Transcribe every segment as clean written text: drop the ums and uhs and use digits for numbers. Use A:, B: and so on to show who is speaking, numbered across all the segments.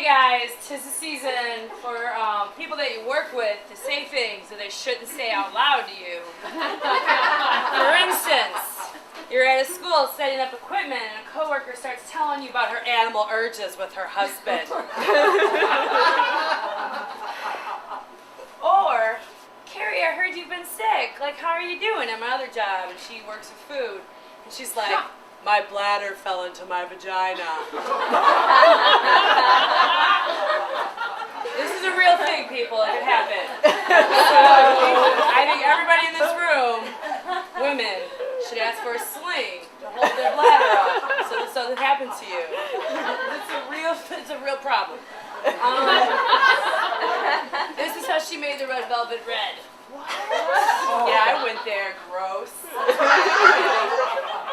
A: guys, 'tis the season for people that you work with to say things that they shouldn't say out loud to you. For instance, you're at a school setting up equipment and a coworker starts telling you about her animal urges with her husband. Or, Carrie, I heard you've been sick. Like, how are you doing at my other job? And she works with food. And she's like, my bladder fell into my vagina. This is a real thing, people. It could happen. So, I think everybody in this room, women, should ask for a sling to hold their bladder up so this doesn't happen to you. It's a real problem. This is how she made the red velvet red. What? Yeah, I went there. Gross.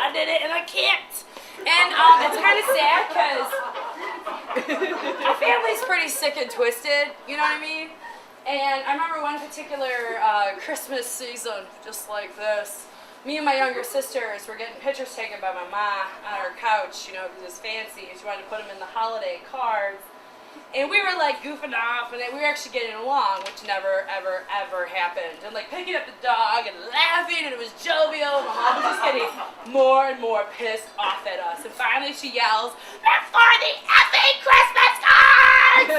A: I did it and I can't. And it's kind of sad because my family's pretty sick and twisted, you know what I mean? And I remember one particular Christmas season, just like this. Me and my younger sisters were getting pictures taken by my mom on her couch, you know, because it was fancy. She wanted to put them in the holiday cards. And we were like goofing off, and we were actually getting along, which never, ever, ever happened. And like picking up the dog and laughing, and it was jovial. My mom was just getting more and more pissed off at us. And finally she yells, "They're for the effing Christmas cards!"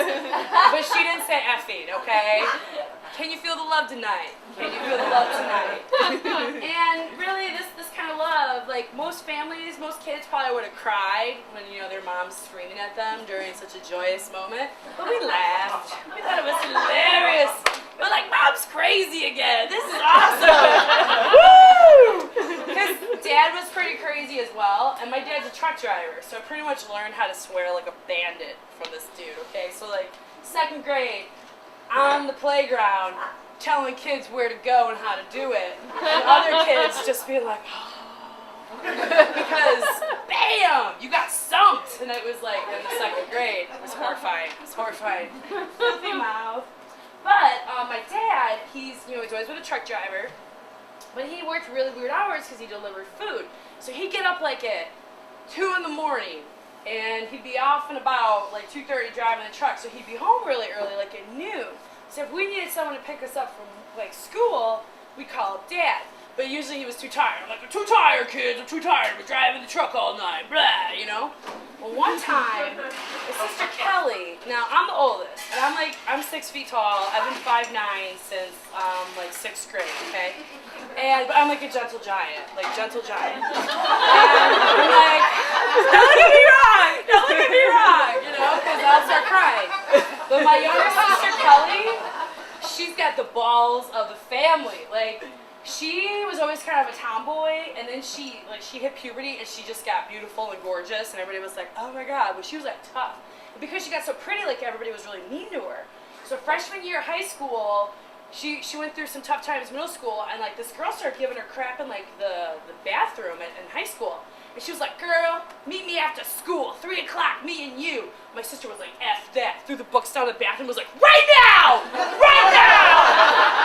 A: But she didn't say effing, okay? Can you feel the love tonight? Can you feel the love tonight? And really, this kind of love, like most families, most kids probably would have cried when, you know, their mom's screaming at them during such a joyous moment. But we laughed. We thought it was hilarious. We're like, Mom's crazy again. This is awesome. Woo! Because Dad was pretty crazy as well, and my dad's a truck driver, so I pretty much learned how to swear like a bandit from this dude, okay? So like, 2nd grade, on the playground, telling kids where to go and how to do it, and other kids just being like, oh, because bam, you got stumped, and it was like in the 2nd grade. It was horrifying. It was horrifying. Filthy mouth. But my dad, he's always been a truck driver, but he worked really weird hours because he delivered food. So he'd get up like at 2 in the morning. And he'd be off and about, like 2:30 driving the truck, so he'd be home really early, like at noon. So if we needed someone to pick us up from like school, we'd call up Dad. But usually he was too tired. I'm like, I'm too tired, kids, I'm too tired. We're driving the truck all night, blah, you know? Well, one time, his sister Kelly, now I'm the oldest, and I'm 6 feet tall. I've been 5'9" since like 6th grade, okay? But I'm like a gentle giant, And I'm like, don't get me wrong, you know, because I'll start crying. But my younger sister Kelly, she's got the balls of the family. Like, she was always kind of a tomboy, and then she hit puberty, and she just got beautiful and gorgeous, and everybody was like, oh my God, but she was like tough. And because she got so pretty, like everybody was really mean to her. So freshman year of high school, she went through some tough times in middle school, and like this girl started giving her crap in like the bathroom in high school. And she was like, girl, meet me after school, 3 o'clock, me and you. My sister was like, F that, threw the books down the bathroom, was like, right now!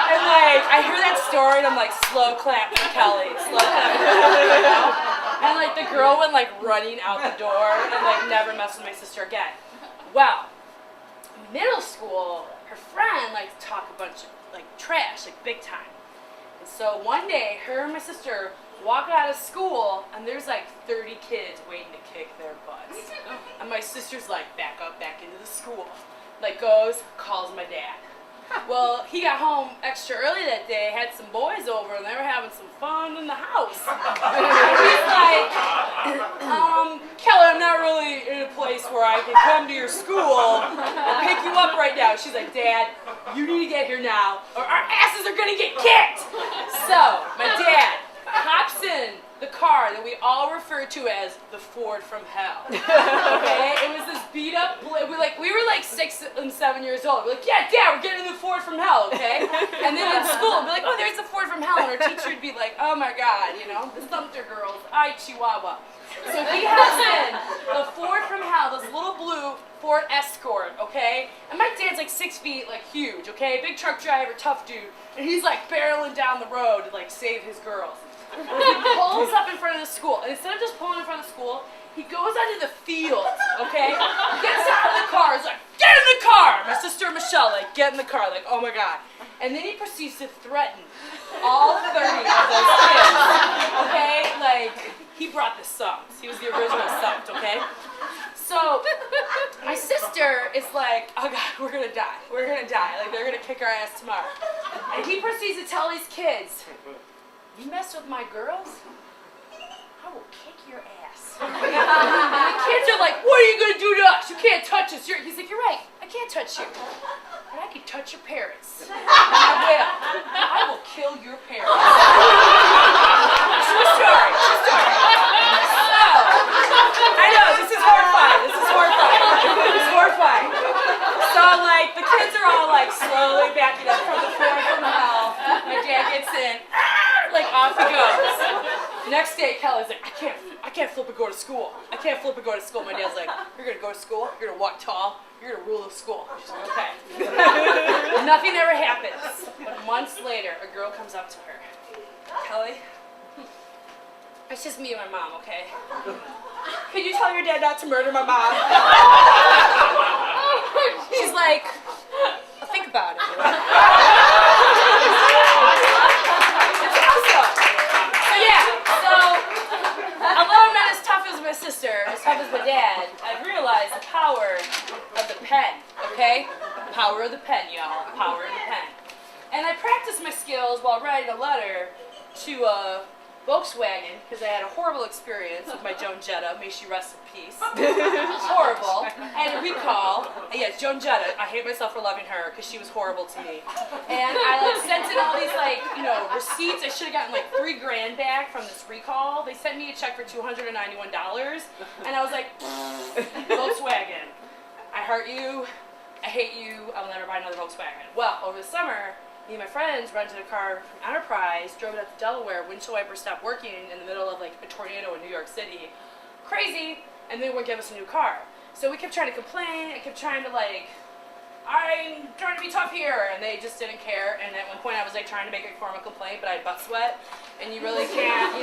A: And like, I hear that story and I'm like, slow clap for Kelly, slow clap for Kelly, you know? And like the girl went like running out the door and like never messed with my sister again. Well, middle school, her friend liked to talk a bunch of like trash, like big time. And so one day, her and my sister walk out of school, and there's like 30 kids waiting to kick their butts. And my sister's like, back up, back into the school. Like goes, calls my dad. Well, he got home extra early that day, had some boys over, and they were having some fun in the house. He's like, Kelly, I'm not really in a place where I can come to your school and pick you up right now. She's like, Dad, you need to get here now, or our asses are gonna get kicked. So, my dad hops in the car that we all refer to as the Ford from hell. Okay? It was this beat up, we were like 6 and 7 years old. We're like, yeah, Dad, we're getting in the Ford from hell, okay? And then in school, we'd be like, oh, there's the Ford from hell. And our teacher would be like, oh my God, you know, the Sumpter girls, ay, Chihuahua. So he hops in the Ford from hell, this little blue Ford Escort, okay? And my dad's like 6 feet, like huge, okay? Big truck driver, tough dude. And he's like barreling down the road to like save his girls. He pulls up in front of the school, and instead of just pulling in front of the school, he goes onto the field, okay? Gets out of the car, he's like, get get in the car, like, oh my God. And then he proceeds to threaten all 30 of those kids, okay? Like, he brought the Sumps. He was the original Sumpt, okay? So, my sister is like, oh God, we're gonna die. We're gonna die. Like, they're gonna kick our ass tomorrow. And he proceeds to tell these kids, you mess with my girls, I will kick your ass. And the kids are like, what are you gonna do to us? You can't touch us. He's like, you're right, I can't touch you. But I can touch your parents. And I will kill your parents. True story, true story. So, I know, this is horrifying. This is horrifying. This is horrifying. So, like, the kids are all, like, slowly backing up from the floor from hell. My dad gets in. Like, off he goes. Next day, Kelly's like, I can't flip and go to school. I can't flip and go to school. My dad's like, you're gonna go to school, you're gonna walk tall, you're gonna rule the school. She's like, okay. Nothing ever happens. But months later, a girl comes up to her. Kelly, it's just me and my mom, okay? Can you tell your dad not to murder my mom? She's like, I'll think about it. My sister, as tough as my dad, I realized the power of the pen, okay? Power of the pen, y'all. Power of the pen. And I practiced my skills while writing a letter to Volkswagen, because I had a horrible experience with my Joan Jetta. May she rest in peace. Horrible. I had a recall. Yes, Joan Jetta. I hate myself for loving her, because she was horrible to me. And I sent in all these receipts. I should have gotten like $3 grand back from this recall. They sent me a check for $291, and I was like, Volkswagen, I hurt you. I hate you. I will never buy another Volkswagen. Well, over the summer, me and my friends rented a car from Enterprise, drove it up to Delaware, windshield wiper stopped working in the middle of like a tornado in New York City. Crazy, and they wouldn't give us a new car. So we kept trying to complain, I kept trying to I'm trying to be tough here, and they just didn't care. And at one point I was trying to make a formal complaint, but I had butt sweat, and you really can't,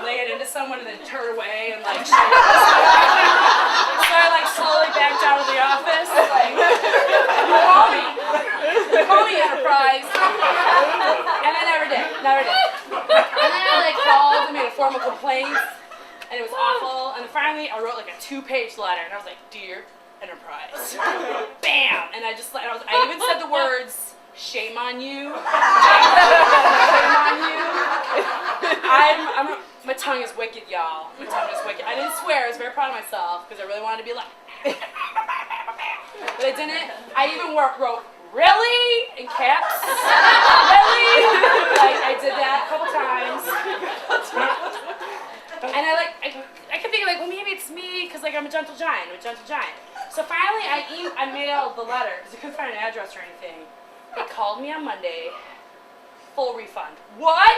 A: lay it into someone and then turn away and shake it. So I slowly backed out of the office, call me Enterprise, and I never did. And then I called and made a formal complaint, and it was awful. And then finally I wrote a 2-page letter, and I was like, Dear Enterprise. Bam! And I even said the words, shame on you. Shame on you. My tongue is wicked, y'all. My tongue is wicked. I didn't swear. I was very proud of myself because I really wanted to be but I didn't. I even wrote, really? In caps? Really? I did that a couple times. And I kept thinking well, maybe it's me because I'm a gentle giant. So finally I mailed the letter because I couldn't find an address or anything. They called me on Monday. Full refund. What?